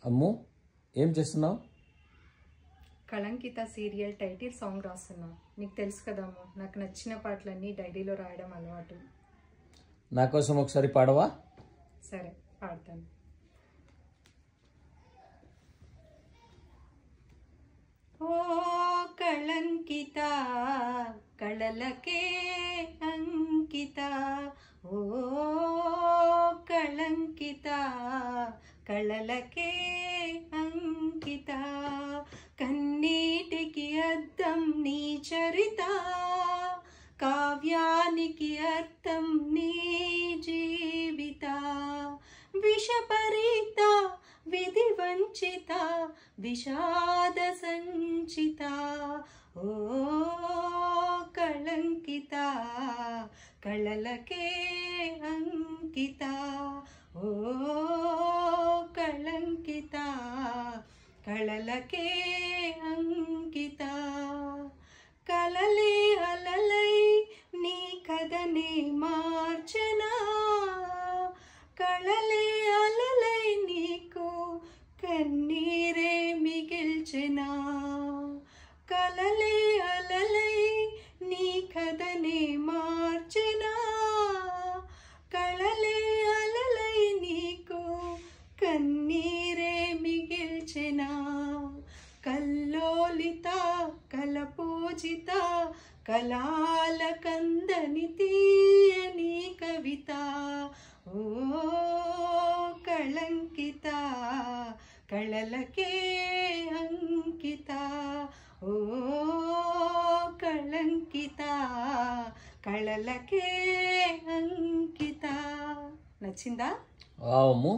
అమ్ము ఏం చేస్తున్నావు? కళంకిత serial title song రాస్తున్నా. నీకు తెలుసు కదా అమ్ము, నాకు నచ్చిన పాటలన్నీ డైరీలో రాయడం అలవాటు. నా కోసం ఒకసారి పాడవా? సరే, పాడతాను. ఓ కళంకిత కళలకే అంకిత, ఓ కళంకిత కళలకే అంకిత, కన్నీటికి అద్దం నీ చరిత, కావ్యానికి అర్థం నీ జీవిత, విషపరీత విధి వంచిత విషాద సంచిత, ఓ కళంకిత కళలకే అంకిత, ఓ కళంకిత కళలకే అంకిత, కలలే అలలై నీ కథనే మార్చనా, కళలే అలలై నీకు కన్నీరే మిగిల్చెనా, కలలే అలలై నీ కథనే మార్చెనా, కళలే అలలై నీకు కన్నీరే మిగిల్చెనా, కల్లోలిత కలపూజిత కలాల కందని తీయని కవిత, ఓ కళంకిత కళలకే అంకిత, ఓ కళంకిత కళలకే అంకిత. నచ్చిందా? అమ్ము